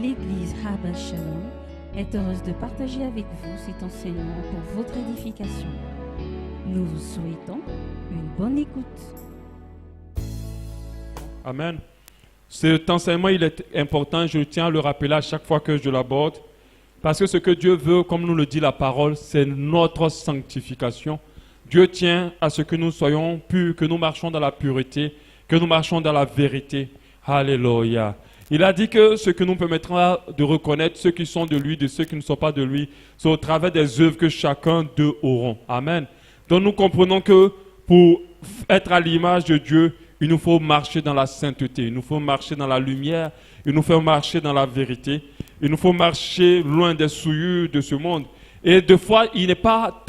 L'Église Habas Shalom est heureuse de partager avec vous cet enseignement pour votre édification. Nous vous souhaitons une bonne écoute. Amen. Cet enseignement, il est important, je tiens à le rappeler à chaque fois que je l'aborde, parce que ce que Dieu veut, comme nous le dit la parole, c'est notre sanctification. Dieu tient à ce que nous soyons purs, que nous marchions dans la pureté, que nous marchions dans la vérité. Alléluia. Il a dit que ce que nous permettra de reconnaître ceux qui sont de lui, de ceux qui ne sont pas de lui, c'est au travers des œuvres que chacun d'eux auront. Amen. Donc nous comprenons que pour être à l'image de Dieu, il nous faut marcher dans la sainteté, il nous faut marcher dans la lumière, il nous faut marcher dans la vérité, il nous faut marcher loin des souillures de ce monde. Et des fois, il n'est pas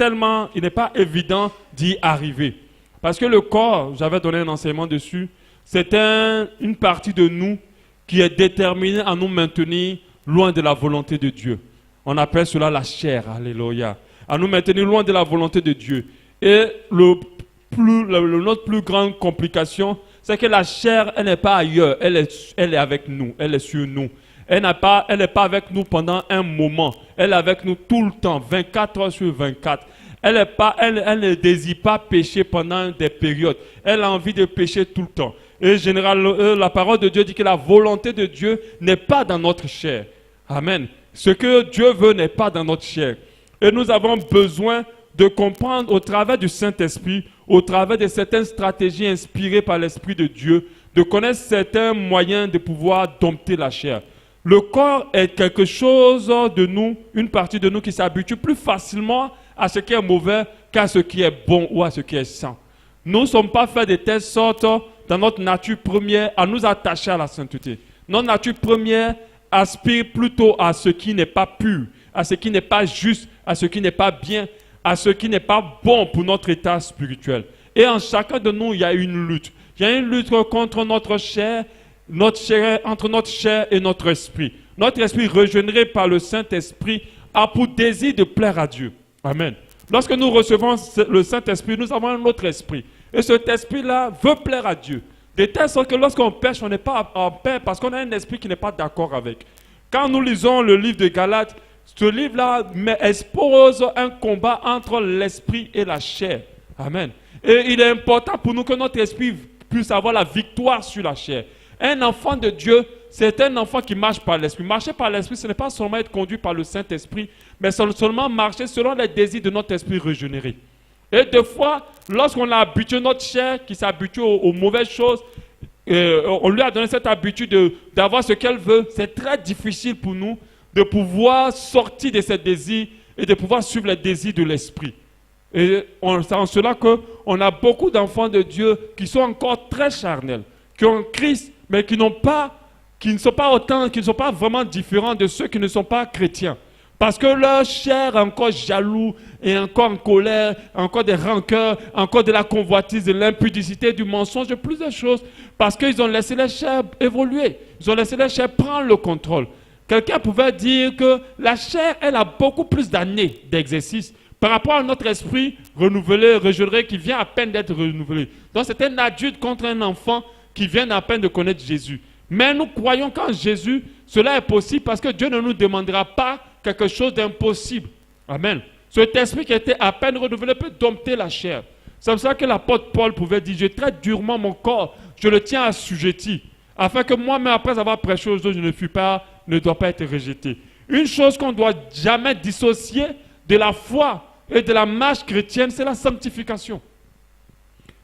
évident d'y arriver. Parce que le corps, j'avais donné un enseignement dessus, c'est une partie de nous qui est déterminée à nous maintenir loin de la volonté de Dieu. On appelle cela la chair, alléluia. À nous maintenir loin de la volonté de Dieu. Et notre plus grande complication, c'est que la chair, elle n'est pas ailleurs, elle est avec nous, elle est sur nous. Elle n'est pas avec nous pendant un moment, elle est avec nous tout le temps, 24 heures sur 24. Elle ne désire pas pécher pendant des périodes, elle a envie de pécher tout le temps. Et généralement, la parole de Dieu dit que la volonté de Dieu n'est pas dans notre chair. Amen. Ce que Dieu veut n'est pas dans notre chair. Et nous avons besoin de comprendre au travers du Saint-Esprit, au travers de certaines stratégies inspirées par l'Esprit de Dieu, de connaître certains moyens de pouvoir dompter la chair. Le corps est quelque chose de nous, une partie de nous qui s'habitue plus facilement à ce qui est mauvais qu'à ce qui est bon ou à ce qui est sain. Nous ne sommes pas faits de telle sorte dans notre nature première à nous attacher à la sainteté. Notre nature première aspire plutôt à ce qui n'est pas pur, à ce qui n'est pas juste, à ce qui n'est pas bien, à ce qui n'est pas bon pour notre état spirituel. Et en chacun de nous, il y a une lutte. Il y a une lutte contre notre chair, entre notre chair et notre esprit. Notre esprit, régénéré par le Saint-Esprit, a pour désir de plaire à Dieu. Amen. Lorsque nous recevons le Saint-Esprit, nous avons un autre esprit. Et cet esprit-là veut plaire à Dieu. De telle sorte que lorsqu'on pêche, on n'est pas en paix parce qu'on a un esprit qui n'est pas d'accord avec. Quand nous lisons le livre de Galates, ce livre-là expose un combat entre l'esprit et la chair. Amen. Et il est important pour nous que notre esprit puisse avoir la victoire sur la chair. Un enfant de Dieu, c'est un enfant qui marche par l'esprit. Marcher par l'esprit, ce n'est pas seulement être conduit par le Saint-Esprit, mais seulement marcher selon les désirs de notre esprit régénéré. Et des fois, lorsqu'on a habitué notre chair, qui s'habitue aux mauvaises choses, on lui a donné cette habitude d'avoir ce qu'elle veut, c'est très difficile pour nous de pouvoir sortir de ces désirs et de pouvoir suivre les désirs de l'esprit. Et c'est en cela qu'on a beaucoup d'enfants de Dieu qui sont encore très charnels, qui ont Christ, mais qui ne sont pas vraiment différents de ceux qui ne sont pas chrétiens. Parce que leur chair est encore jaloux, et encore en colère, encore des rancœurs, encore de la convoitise, de l'impudicité, du mensonge, de plusieurs choses. Parce qu'ils ont laissé leur chair évoluer. Ils ont laissé leur chair prendre le contrôle. Quelqu'un pouvait dire que la chair, elle a beaucoup plus d'années d'exercice par rapport à notre esprit renouvelé, régénéré, qui vient à peine d'être renouvelé. Donc c'est un adulte contre un enfant qui vient à peine de connaître Jésus. Mais nous croyons qu'en Jésus, cela est possible parce que Dieu ne nous demandera pas quelque chose d'impossible. Amen. Cet esprit qui était à peine renouvelé peut dompter la chair. C'est pour ça que l'apôtre Paul pouvait dire, je traite durement mon corps, je le tiens assujetti, afin que moi-même, après avoir prêché aux autres, je ne dois pas être rejeté. Une chose qu'on ne doit jamais dissocier de la foi et de la marche chrétienne, c'est la sanctification.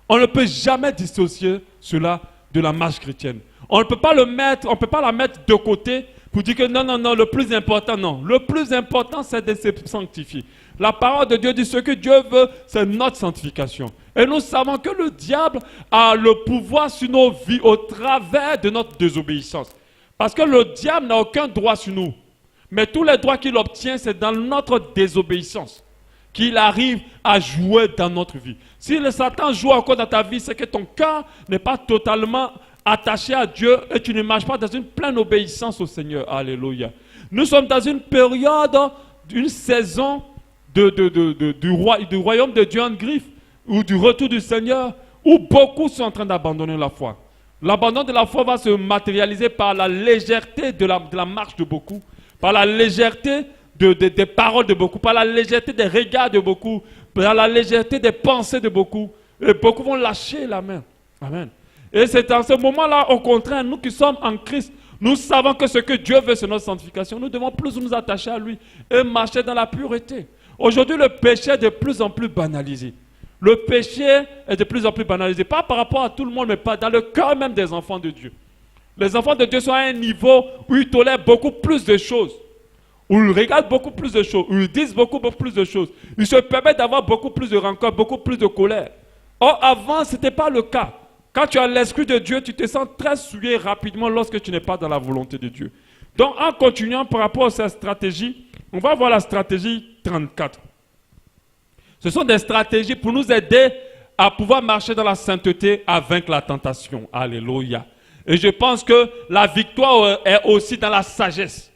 On ne peut jamais dissocier cela de la marche chrétienne. On ne peut pas la mettre de côté pour dire que non, le plus important, non. Le plus important, c'est de se sanctifier. La parole de Dieu dit ce que Dieu veut, c'est notre sanctification. Et nous savons que le diable a le pouvoir sur nos vies au travers de notre désobéissance. Parce que le diable n'a aucun droit sur nous. Mais tous les droits qu'il obtient, c'est dans notre désobéissance qu'il arrive à jouer dans notre vie. Si le Satan joue encore dans ta vie, c'est que ton cœur n'est pas totalement attaché à Dieu et tu ne marches pas dans une pleine obéissance au Seigneur. Alléluia. Nous sommes dans une période, une saison du royaume de Dieu en griffe, ou du retour du Seigneur, où beaucoup sont en train d'abandonner la foi. L'abandon de la foi va se matérialiser par la légèreté de la marche de beaucoup, par la légèreté des paroles de beaucoup, par la légèreté des regards de beaucoup, par la légèreté des pensées de beaucoup. Et beaucoup vont lâcher la main. Amen. Et c'est dans ce moment-là, au contraire, nous qui sommes en Christ, nous savons que ce que Dieu veut, c'est notre sanctification. Nous devons plus nous attacher à lui et marcher dans la pureté. Aujourd'hui, le péché est de plus en plus banalisé. Le péché est de plus en plus banalisé. Pas par rapport à tout le monde, mais pas dans le cœur même des enfants de Dieu. Les enfants de Dieu sont à un niveau où ils tolèrent beaucoup plus de choses. Où ils regardent beaucoup plus de choses. Où ils disent beaucoup plus de choses. Ils se permettent d'avoir beaucoup plus de rancœur, beaucoup plus de colère. Or, avant, ce n'était pas le cas. Quand tu as l'Esprit de Dieu, tu te sens très souillé rapidement lorsque tu n'es pas dans la volonté de Dieu. Donc, en continuant par rapport à cette stratégie, on va voir la stratégie 34. Ce sont des stratégies pour nous aider à pouvoir marcher dans la sainteté, à vaincre la tentation. Alléluia. Et je pense que la victoire est aussi dans la sagesse.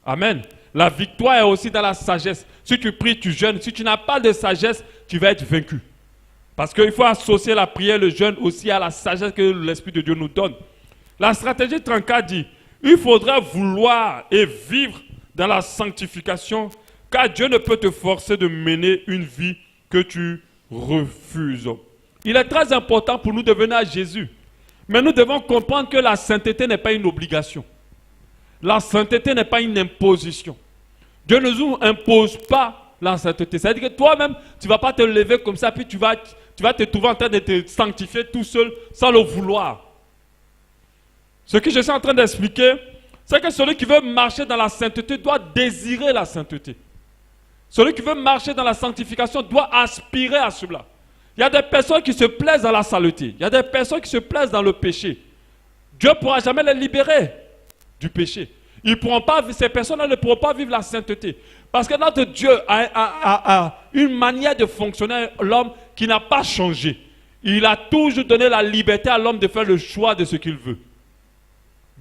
Amen. La victoire est aussi dans la sagesse. Si tu pries, tu jeûnes. Si tu n'as pas de sagesse, tu vas être vaincu. Parce qu'il faut associer la prière, le jeûne aussi à la sagesse que l'Esprit de Dieu nous donne. La stratégie 34 dit, il faudra vouloir et vivre dans la sanctification, car Dieu ne peut te forcer de mener une vie que tu refuses. Il est très important pour nous de venir à Jésus. Mais nous devons comprendre que la sainteté n'est pas une obligation. La sainteté n'est pas une imposition. Dieu ne nous impose pas la sainteté. C'est-à-dire que toi-même, tu ne vas pas te lever comme ça, puis tu vas te trouver en train de te sanctifier tout seul, sans le vouloir. Ce que je suis en train d'expliquer, c'est que celui qui veut marcher dans la sainteté doit désirer la sainteté. Celui qui veut marcher dans la sanctification doit aspirer à cela. Il y a des personnes qui se plaisent dans la saleté. Il y a des personnes qui se plaisent dans le péché. Dieu ne pourra jamais les libérer du péché. Ces personnes-là ne pourront pas vivre la sainteté. Parce que notre Dieu a une manière de fonctionner à l'homme qui n'a pas changé. Il a toujours donné la liberté à l'homme de faire le choix de ce qu'il veut.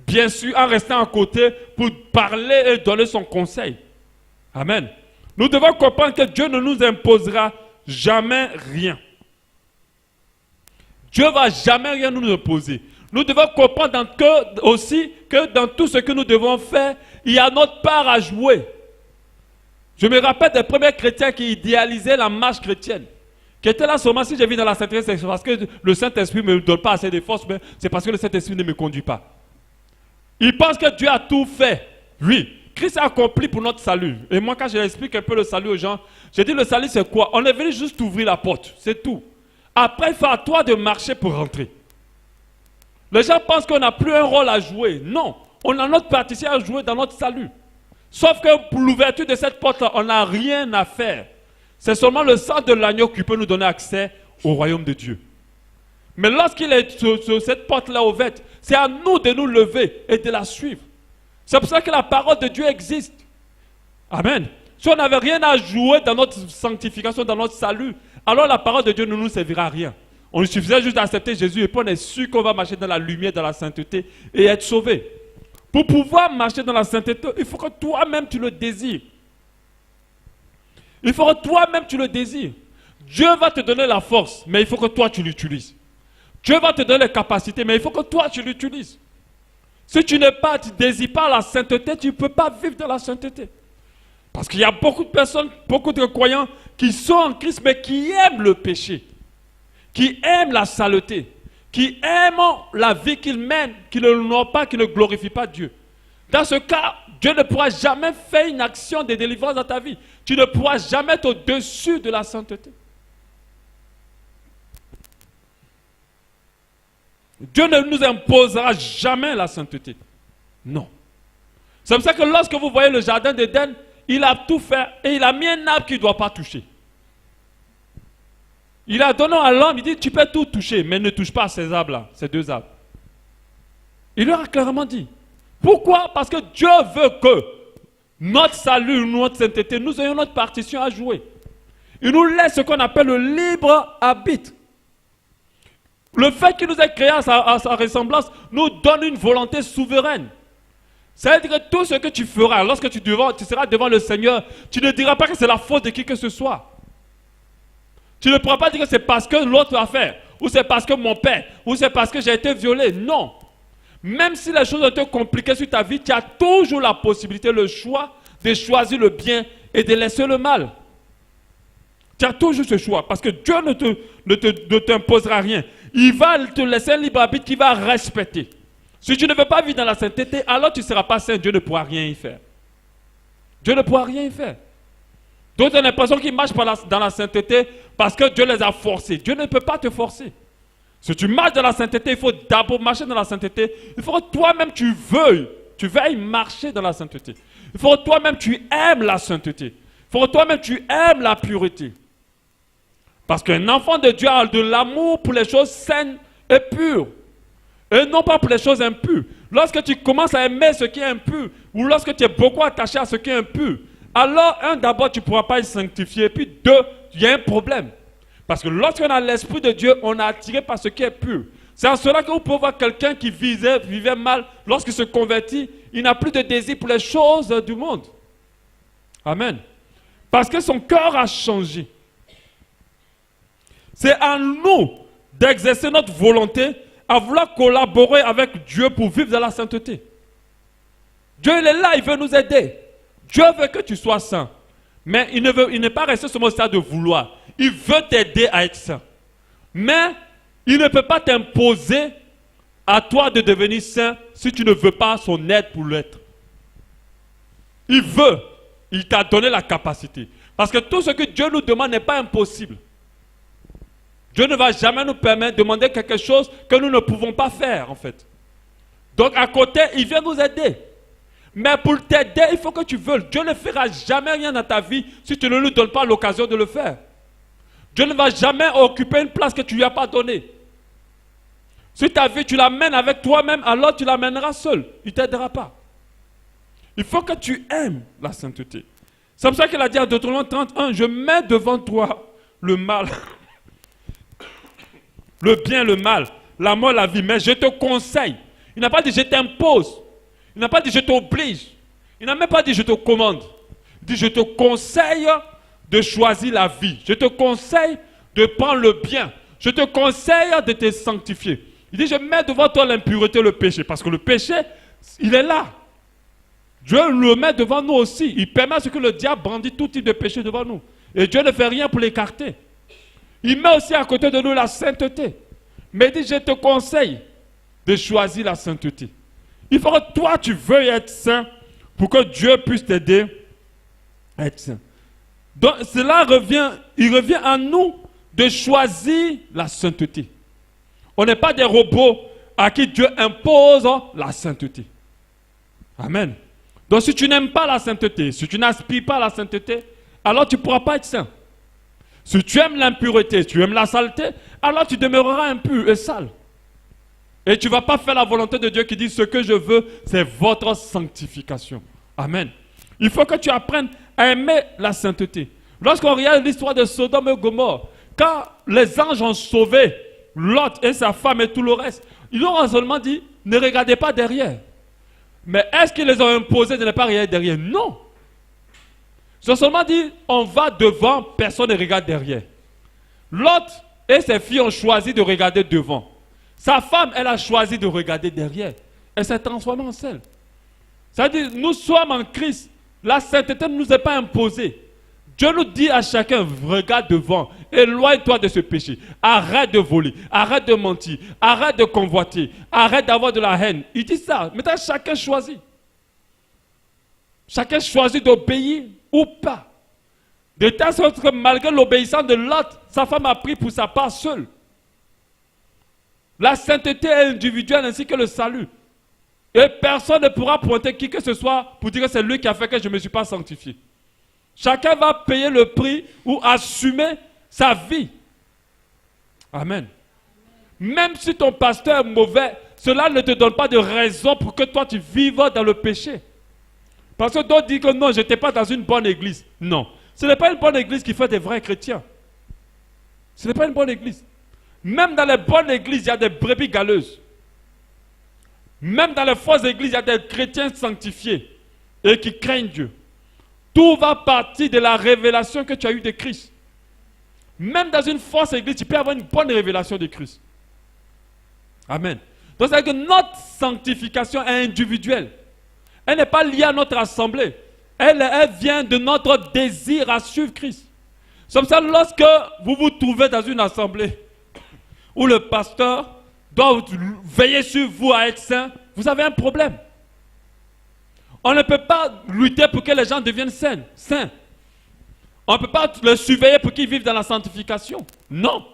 Bien sûr, en restant à côté pour parler et donner son conseil. Amen. Nous devons comprendre que Dieu ne nous imposera jamais rien. Dieu ne va jamais rien nous imposer. Nous devons comprendre aussi que dans tout ce que nous devons faire, il y a notre part à jouer. Je me rappelle des premiers chrétiens qui idéalisaient la marche chrétienne. Qui étaient là seulement si je vis dans la sainteté, c'est parce que le Saint-Esprit ne me donne pas assez de force, mais c'est parce que le Saint-Esprit ne me conduit pas. Ils pensent que Dieu a tout fait. Oui, Christ a accompli pour notre salut. Et moi, quand j'explique un peu le salut aux gens, je dis le salut c'est quoi? On est venu juste ouvrir la porte, c'est tout. Après, il faut à toi de marcher pour rentrer. Les gens pensent qu'on n'a plus un rôle à jouer. Non, on a notre partie à jouer dans notre salut. Sauf que pour l'ouverture de cette porte-là, on n'a rien à faire. C'est seulement le sang de l'agneau qui peut nous donner accès au royaume de Dieu. Mais lorsqu'il est sur cette porte-là ouverte, c'est à nous de nous lever et de la suivre. C'est pour ça que la parole de Dieu existe. Amen. Si on n'avait rien à jouer dans notre sanctification, dans notre salut, alors la parole de Dieu ne nous servira à rien. On lui suffisait juste d'accepter Jésus et puis on est sûr qu'on va marcher dans la lumière, dans la sainteté et être sauvé. Pour pouvoir marcher dans la sainteté, il faut que toi-même tu le désires. Il faut que toi-même tu le désires. Dieu va te donner la force, mais il faut que toi tu l'utilises. Dieu va te donner les capacités, mais il faut que toi tu l'utilises. Si tu ne désires pas la sainteté, tu ne peux pas vivre dans la sainteté. Parce qu'il y a beaucoup de personnes, beaucoup de croyants qui sont en Christ, mais qui aiment le péché, qui aiment la saleté, qui aiment la vie qu'ils mènent, qui ne l'honorent pas, qui ne glorifient pas Dieu. Dans ce cas, Dieu ne pourra jamais faire une action de délivrance dans ta vie. Tu ne pourras jamais être au-dessus de la sainteté. Dieu ne nous imposera jamais la sainteté. Non. C'est pour ça que lorsque vous voyez le jardin d'Éden, il a tout fait et il a mis un arbre qu'il ne doit pas toucher. Il a donné à l'homme, il dit tu peux tout toucher, mais ne touche pas à ces arbres-là, ces deux arbres. Il leur a clairement dit. Pourquoi? Parce que Dieu veut que notre salut, notre sainteté, nous ayons notre partition à jouer. Il nous laisse ce qu'on appelle le libre arbitre. Le fait qu'il nous ait créé à sa ressemblance nous donne une volonté souveraine. C'est-à-dire que tout ce que tu feras, lorsque tu seras devant le Seigneur, tu ne diras pas que c'est la faute de qui que ce soit. Tu ne pourras pas dire que c'est parce que l'autre a fait, ou c'est parce que mon père, ou c'est parce que j'ai été violé. Non. Même si les choses ont été compliquées sur ta vie, tu as toujours la possibilité, le choix de choisir le bien et de laisser le mal. Tu as toujours ce choix parce que Dieu ne t'imposera rien. Il va te laisser un libre arbitre qu'il va respecter. Si tu ne veux pas vivre dans la sainteté, alors tu ne seras pas saint. Dieu ne pourra rien y faire. Dieu ne pourra rien y faire. D'autres ont l'impression qu'ils marchent dans la sainteté parce que Dieu les a forcés. Dieu ne peut pas te forcer. Si tu marches dans la sainteté, il faut d'abord marcher dans la sainteté. Il faut que toi-même tu veuilles marcher dans la sainteté. Il faut que toi-même tu aimes la sainteté. Il faut que toi-même tu aimes la pureté. Parce qu'un enfant de Dieu a de l'amour pour les choses saines et pures. Et non pas pour les choses impures. Lorsque tu commences à aimer ce qui est impur, ou lorsque tu es beaucoup attaché à ce qui est impur, alors, d'abord, tu ne pourras pas être sanctifié. Et puis, deux, il y a un problème. Parce que lorsqu'on a l'Esprit de Dieu, on est attiré par ce qui est pur. C'est en cela que vous pouvez voir quelqu'un qui vivait mal, lorsqu'il se convertit, il n'a plus de désir pour les choses du monde. Amen. Parce que son cœur a changé. C'est à nous d'exercer notre volonté à vouloir collaborer avec Dieu pour vivre dans la sainteté. Dieu, il est là, il veut nous aider. Dieu veut que tu sois saint. Mais il n'est pas resté sur mon stade de vouloir. Il veut t'aider à être saint. Mais il ne peut pas t'imposer à toi de devenir saint si tu ne veux pas son aide pour l'être. Il veut. Il t'a donné la capacité. Parce que tout ce que Dieu nous demande n'est pas impossible. Dieu ne va jamais nous permettre de demander quelque chose que nous ne pouvons pas faire, en fait. Donc, à côté, il vient nous aider. Mais pour t'aider, il faut que tu veuilles. Dieu ne fera jamais rien dans ta vie si tu ne lui donnes pas l'occasion de le faire. Dieu ne va jamais occuper une place que tu ne lui as pas donnée. Si ta vie, tu l'amènes avec toi-même, alors tu l'amèneras seul. Il ne t'aidera pas. Il faut que tu aimes la sainteté. C'est pour ça qu'il a dit à Deutéronome 31, je mets devant toi le mal, le bien, le mal, la mort, la vie, mais je te conseille. Il n'a pas dit je t'impose. Il n'a pas dit je t'oblige. Il n'a même pas dit je te commande. Il dit je te conseille de choisir la vie. Je te conseille de prendre le bien. Je te conseille de te sanctifier. Il dit je mets devant toi l'impureté, le péché. Parce que le péché, il est là. Dieu le met devant nous aussi. Il permet à ce que le diable brandisse tout type de péché devant nous. Et Dieu ne fait rien pour l'écarter. Il met aussi à côté de nous la sainteté. Mais il dit je te conseille de choisir la sainteté. Il faut que toi, tu veuilles être saint pour que Dieu puisse t'aider à être saint. Donc, il revient à nous de choisir la sainteté. On n'est pas des robots à qui Dieu impose la sainteté. Amen. Donc, si tu n'aimes pas la sainteté, si tu n'aspires pas à la sainteté, alors tu ne pourras pas être saint. Si tu aimes l'impureté, tu aimes la saleté, alors tu demeureras impur et sale. Et tu ne vas pas faire la volonté de Dieu qui dit ce que je veux, c'est votre sanctification. Amen. Il faut que tu apprennes à aimer la sainteté. Lorsqu'on regarde l'histoire de Sodome et Gomorrhe, quand les anges ont sauvé Lot et sa femme et tout le reste, ils ont seulement dit ne regardez pas derrière. Mais est-ce qu'ils les ont imposé de ne pas regarder derrière? Non. Ils ont seulement dit on va devant, personne ne regarde derrière. Lot et ses filles ont choisi de regarder devant. Sa femme, elle a choisi de regarder derrière. Elle s'est transformée en sel. C'est-à-dire, nous sommes en Christ. La sainteté ne nous est pas imposée. Dieu nous dit à chacun, regarde devant, éloigne-toi de ce péché. Arrête de voler, arrête de mentir, arrête de convoiter, arrête d'avoir de la haine. Il dit ça. Maintenant, chacun choisit. Chacun choisit d'obéir ou pas. De telle sorte que malgré l'obéissance de Lot, sa femme a pris pour sa part seule. La sainteté est individuelle ainsi que le salut. Et personne ne pourra pointer qui que ce soit pour dire que c'est lui qui a fait que je ne me suis pas sanctifié. Chacun va payer le prix ou assumer sa vie. Amen. Même si ton pasteur est mauvais, cela ne te donne pas de raison pour que toi tu vives dans le péché. Parce que d'autres disent que non, je n'étais pas dans une bonne église. Non. Ce n'est pas une bonne église qui fait des vrais chrétiens. Ce n'est pas une bonne église. Même dans les bonnes églises, il y a des brebis galeuses. Même dans les fausses églises, il y a des chrétiens sanctifiés et qui craignent Dieu. Tout va partir de la révélation que tu as eue de Christ. Même dans une fausse église, tu peux avoir une bonne révélation de Christ. Amen. Donc, c'est que notre sanctification est individuelle. Elle n'est pas liée à notre assemblée. Elle vient de notre désir à suivre Christ. C'est comme ça, lorsque vous vous trouvez dans une assemblée où le pasteur doit veiller sur vous à être saint, vous avez un problème. On ne peut pas lutter pour que les gens deviennent saints. On ne peut pas les surveiller pour qu'ils vivent dans la sanctification. Non.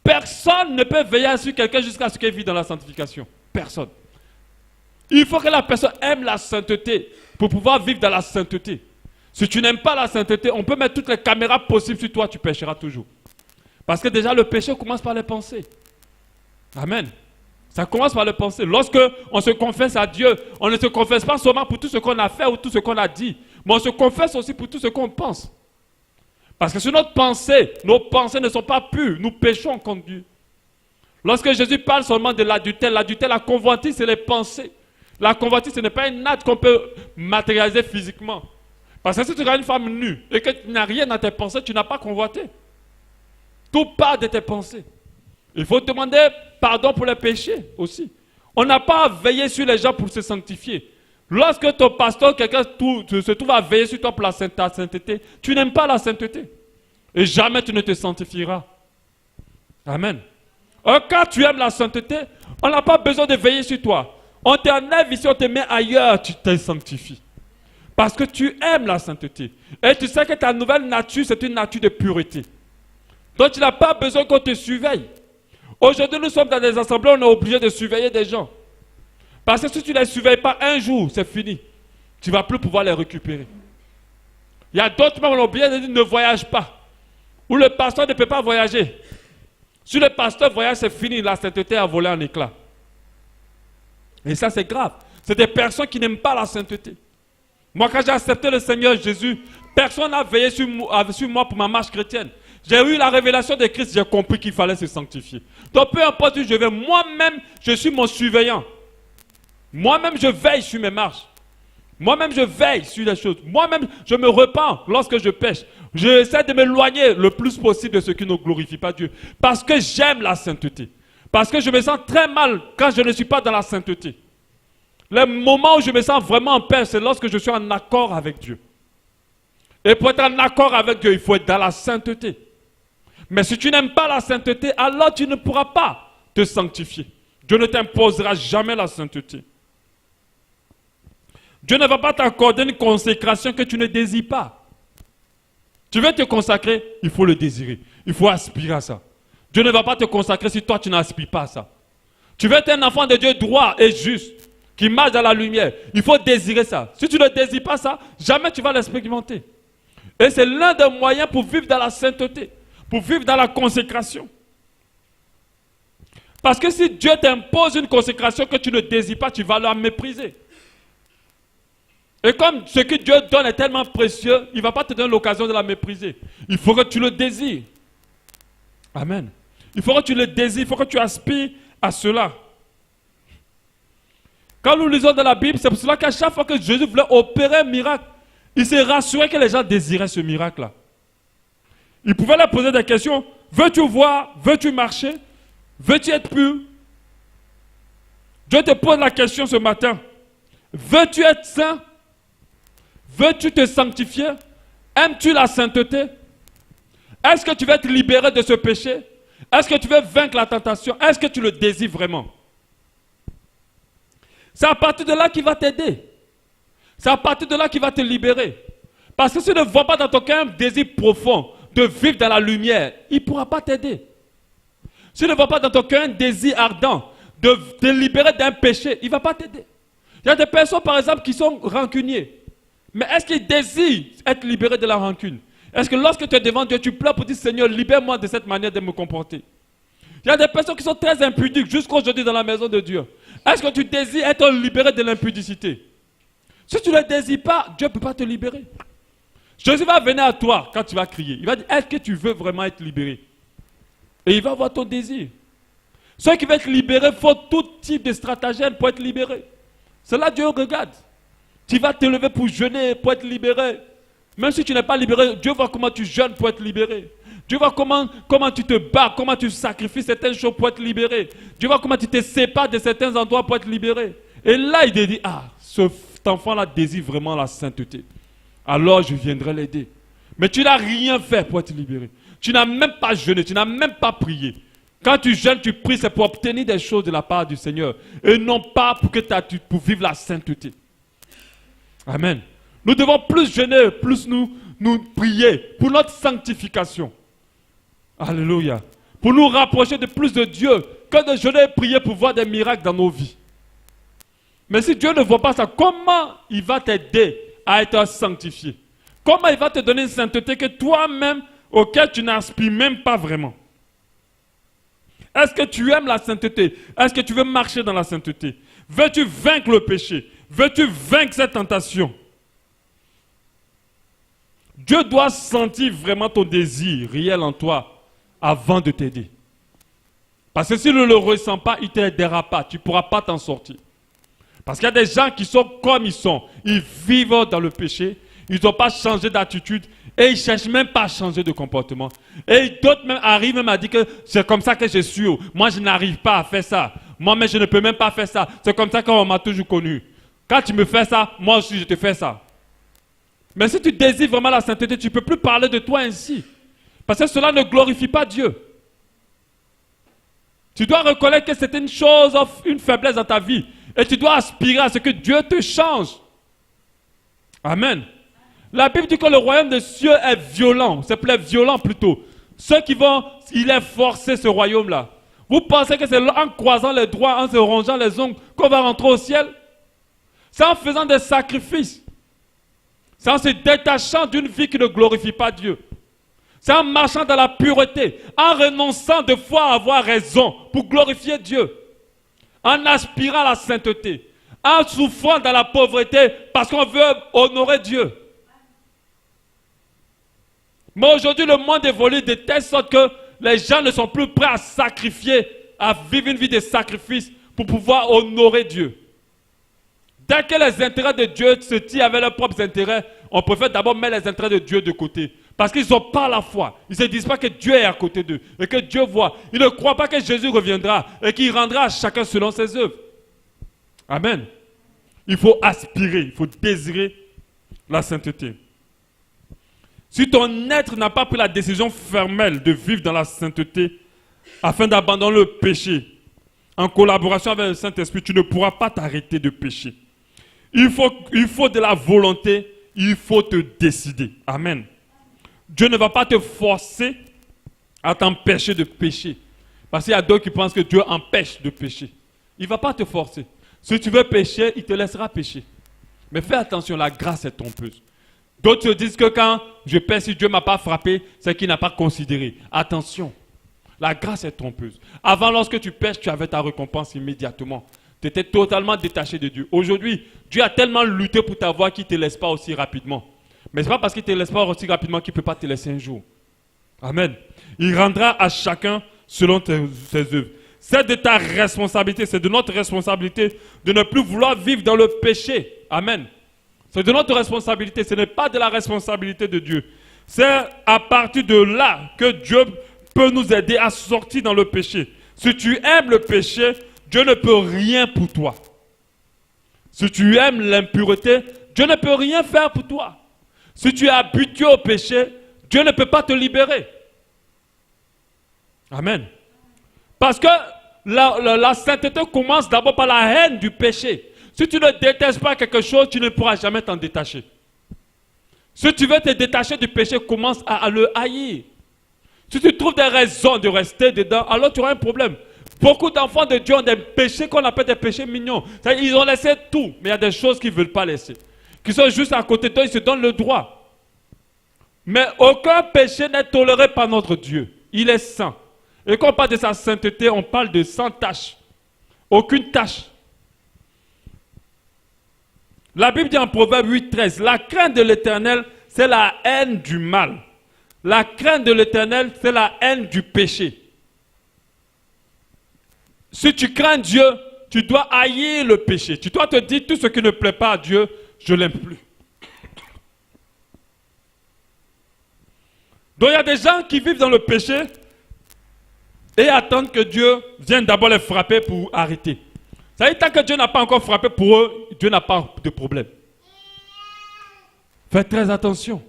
Personne ne peut veiller sur quelqu'un jusqu'à ce qu'il vive dans la sanctification. Personne. Il faut que la personne aime la sainteté pour pouvoir vivre dans la sainteté. Si tu n'aimes pas la sainteté, on peut mettre toutes les caméras possibles sur toi, tu pécheras toujours. Parce que déjà le péché commence par les pensées. Amen. Ça commence par les pensées. Lorsque on se confesse à Dieu, on ne se confesse pas seulement pour tout ce qu'on a fait ou tout ce qu'on a dit, mais on se confesse aussi pour tout ce qu'on pense. Parce que sur notre pensée, nos pensées ne sont pas pures, nous péchons contre Dieu. Lorsque Jésus parle seulement de l'adultère, la convoitise, c'est les pensées. La convoitise, ce n'est pas un acte qu'on peut matérialiser physiquement. Parce que si tu regardes une femme nue et que tu n'as rien dans tes pensées, tu n'as pas convoité. Tout part de tes pensées. Il faut demander pardon pour les péchés aussi. On n'a pas à veiller sur les gens pour se sanctifier. Lorsque ton pasteur, quelqu'un se trouve à veiller sur toi pour la sainteté, tu n'aimes pas la sainteté. Et jamais tu ne te sanctifieras. Amen. Quand tu aimes la sainteté, on n'a pas besoin de veiller sur toi. On t'enlève ici, on te met ailleurs, tu te sanctifies. Parce que tu aimes la sainteté. Et tu sais que ta nouvelle nature, c'est une nature de pureté. Donc tu n'as pas besoin qu'on te surveille. Aujourd'hui, nous sommes dans des assemblées, on est obligé de surveiller des gens. Parce que si tu ne les surveilles pas un jour, c'est fini. Tu ne vas plus pouvoir les récupérer. Il y a d'autres membres, on est obligé de dire ne voyage pas. Ou le pasteur ne peut pas voyager. Si le pasteur voyage, c'est fini, la sainteté a volé en éclats. Et ça, c'est grave. C'est des personnes qui n'aiment pas la sainteté. Moi, quand j'ai accepté le Seigneur Jésus, personne n'a veillé sur moi pour ma marche chrétienne. J'ai eu la révélation de Christ, j'ai compris qu'il fallait se sanctifier. Donc, peu importe où je vais, moi-même, je suis mon surveillant. Moi-même, je veille sur mes marches. Moi-même, je veille sur les choses. Moi-même, je me repens lorsque je pêche. J'essaie de m'éloigner le plus possible de ce qui ne glorifie pas Dieu. Parce que j'aime la sainteté. Parce que je me sens très mal quand je ne suis pas dans la sainteté. Le moment où je me sens vraiment en paix, c'est lorsque je suis en accord avec Dieu. Et pour être en accord avec Dieu, il faut être dans la sainteté. Mais si tu n'aimes pas la sainteté, alors tu ne pourras pas te sanctifier. Dieu ne t'imposera jamais la sainteté. Dieu ne va pas t'accorder une consécration que tu ne désires pas. Tu veux te consacrer, il faut le désirer. Il faut aspirer à ça. Dieu ne va pas te consacrer si toi tu n'aspires pas à ça. Tu veux être un enfant de Dieu droit et juste, qui marche dans la lumière. Il faut désirer ça. Si tu ne désires pas ça, jamais tu vas l'expérimenter. Et c'est l'un des moyens pour vivre dans la sainteté, pour vivre dans la consécration. Parce que si Dieu t'impose une consécration que tu ne désires pas, tu vas la mépriser. Et comme ce que Dieu donne est tellement précieux, il ne va pas te donner l'occasion de la mépriser. Il faut que tu le désires. Amen. Il faut que tu le désires, il faut que tu aspires à cela. Quand nous lisons dans la Bible, c'est pour cela qu'à chaque fois que Jésus voulait opérer un miracle, il s'est rassuré que les gens désiraient ce miracle-là. Il pouvait leur poser des questions. Veux-tu voir? Veux-tu marcher? Veux-tu être pur? Dieu te pose la question ce matin. Veux-tu être saint? Veux-tu te sanctifier? Aimes-tu la sainteté? Est-ce que tu veux être libéré de ce péché? Est-ce que tu veux vaincre la tentation? Est-ce que tu le désires vraiment? C'est à partir de là qu'il va t'aider. C'est à partir de là qu'il va te libérer. Parce que si tu ne vois pas dans ton cœur un désir profond de vivre dans la lumière, il ne pourra pas t'aider. Si tu ne vois pas dans ton cœur un désir ardent de te libérer d'un péché, il ne va pas t'aider. Il y a des personnes, par exemple, qui sont rancuniers. Mais est-ce qu'ils désirent être libérés de la rancune? Est-ce que lorsque tu es devant Dieu, tu pleures pour dire, Seigneur, libère-moi de cette manière de me comporter? Il y a des personnes qui sont très impudiques jusqu'aujourd'hui dans la maison de Dieu. Est-ce que tu désires être libéré de l'impudicité? Si tu ne le désires pas, Dieu ne peut pas te libérer. Jésus va venir à toi quand tu vas crier. Il va dire, est-ce que tu veux vraiment être libéré? Et il va voir ton désir. Ceux qui veulent être libérés font tout type de stratagème pour être libérés. C'est là que Dieu regarde. Tu vas te lever pour jeûner, pour être libéré. Même si tu n'es pas libéré, Dieu voit comment tu jeûnes pour être libéré. Dieu voit comment tu te bats, comment tu sacrifies certaines choses pour être libéré. Dieu voit comment tu te sépares de certains endroits pour être libéré. Et là, il te dit, ah, cet enfant-là désire vraiment la sainteté. Alors, je viendrai l'aider. Mais tu n'as rien fait pour être libéré. Tu n'as même pas jeûné, tu n'as même pas prié. Quand tu jeûnes, tu pries, c'est pour obtenir des choses de la part du Seigneur. Et non pas pour vivre la sainteté. Amen. Nous devons plus jeûner, plus nous prier pour notre sanctification. Alléluia. Pour nous rapprocher de plus de Dieu que de jeûner et prier pour voir des miracles dans nos vies. Mais si Dieu ne voit pas ça, comment il va t'aider à être sanctifié? Comment il va te donner une sainteté que toi-même, auquel tu n'aspires même pas vraiment? Est-ce que tu aimes la sainteté? Est-ce que tu veux marcher dans la sainteté? Veux-tu vaincre le péché? Veux-tu vaincre cette tentation? Dieu doit sentir vraiment ton désir réel en toi avant de t'aider. Parce que s'il ne le ressent pas, il ne t'aidera pas. Tu ne pourras pas t'en sortir. Parce qu'il y a des gens qui sont comme ils sont. Ils vivent dans le péché. Ils n'ont pas changé d'attitude. Et ils ne cherchent même pas à changer de comportement. Et d'autres même arrivent même à dire que c'est comme ça que je suis. Moi, je n'arrive pas à faire ça. Moi-même, je ne peux même pas faire ça. C'est comme ça qu'on m'a toujours connu. Quand tu me fais ça, moi aussi, je te fais ça. Mais si tu désires vraiment la sainteté, tu ne peux plus parler de toi ainsi. Parce que cela ne glorifie pas Dieu. Tu dois reconnaître que c'est une chose, une faiblesse dans ta vie. Et tu dois aspirer à ce que Dieu te change. Amen. La Bible dit que le royaume des cieux est violent. C'est plus violent plutôt. Ceux qui vont, il est forcé ce royaume-là. Vous pensez que c'est en croisant les doigts, en se rongeant les ongles qu'on va rentrer au ciel? C'est en faisant des sacrifices. C'est en se détachant d'une vie qui ne glorifie pas Dieu. C'est en marchant dans la pureté, en renonçant de fois à avoir raison pour glorifier Dieu. En aspirant à la sainteté, en souffrant dans la pauvreté parce qu'on veut honorer Dieu. Mais aujourd'hui, le monde évolue de telle sorte que les gens ne sont plus prêts à sacrifier, à vivre une vie de sacrifice pour pouvoir honorer Dieu. Dès que les intérêts de Dieu se tirent avec leurs propres intérêts, on préfère d'abord mettre les intérêts de Dieu de côté. Parce qu'ils n'ont pas la foi. Ils ne se disent pas que Dieu est à côté d'eux et que Dieu voit. Ils ne croient pas que Jésus reviendra et qu'il rendra à chacun selon ses œuvres. Amen. Il faut aspirer, il faut désirer la sainteté. Si ton être n'a pas pris la décision fermelle de vivre dans la sainteté afin d'abandonner le péché, en collaboration avec le Saint-Esprit, tu ne pourras pas t'arrêter de pécher. Il faut de la volonté, il faut te décider. Amen. Dieu ne va pas te forcer à t'empêcher de pécher. Parce qu'il y a d'autres qui pensent que Dieu empêche de pécher. Il ne va pas te forcer. Si tu veux pécher, il te laissera pécher. Mais fais attention, la grâce est trompeuse. D'autres se disent que quand je pêche, si Dieu ne m'a pas frappé, c'est qu'il n'a pas considéré. Attention, la grâce est trompeuse. Avant, lorsque tu pêches, tu avais ta récompense immédiatement. Tu étais totalement détaché de Dieu. Aujourd'hui, Dieu a tellement lutté pour t'avoir qu'il ne te laisse pas aussi rapidement. Mais ce n'est pas parce qu'il ne te laisse pas aussi rapidement qu'il ne peut pas te laisser un jour. Amen. Il rendra à chacun selon ses œuvres. C'est de ta responsabilité, c'est de notre responsabilité de ne plus vouloir vivre dans le péché. Amen. C'est de notre responsabilité, ce n'est pas de la responsabilité de Dieu. C'est à partir de là que Dieu peut nous aider à sortir dans le péché. Si tu aimes le péché, Dieu ne peut rien pour toi. Si tu aimes l'impureté, Dieu ne peut rien faire pour toi. Si tu es habitué au péché, Dieu ne peut pas te libérer. Amen. Parce que la sainteté commence d'abord par la haine du péché. Si tu ne détestes pas quelque chose, tu ne pourras jamais t'en détacher. Si tu veux te détacher du péché, commence à le haïr. Si tu trouves des raisons de rester dedans, alors tu auras un problème. Beaucoup d'enfants de Dieu ont des péchés qu'on appelle des péchés mignons. Ils ont laissé tout, mais il y a des choses qu'ils ne veulent pas laisser. Qui sont juste à côté de toi, ils se donnent le droit. Mais aucun péché n'est toléré par notre Dieu. Il est saint. Et quand on parle de sa sainteté, on parle de sans tache. Aucune tache. La Bible dit en Proverbe 8,13, la crainte de l'Éternel, c'est la haine du mal. La crainte de l'Éternel, c'est la haine du péché. Si tu crains Dieu, tu dois haïr le péché. Tu dois te dire tout ce qui ne plaît pas à Dieu, je ne l'aime plus. Donc il y a des gens qui vivent dans le péché et attendent que Dieu vienne d'abord les frapper pour arrêter. Ça veut dire tant que Dieu n'a pas encore frappé pour eux, Dieu n'a pas de problème. Faites très attention.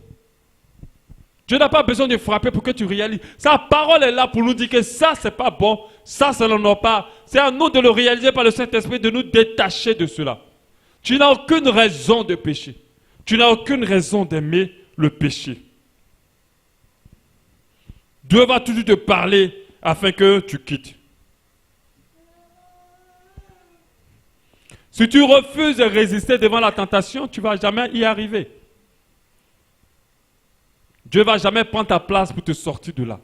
Dieu n'a pas besoin de frapper pour que tu réalises. Sa parole est là pour nous dire que ça, c'est pas bon, ça n'en pas. C'est à nous de le réaliser par le Saint-Esprit, de nous détacher de cela. Tu n'as aucune raison de pécher. Tu n'as aucune raison d'aimer le péché. Dieu va toujours te parler afin que tu quittes. Si tu refuses de résister devant la tentation, tu ne vas jamais y arriver. Dieu ne va jamais prendre ta place pour te sortir de là.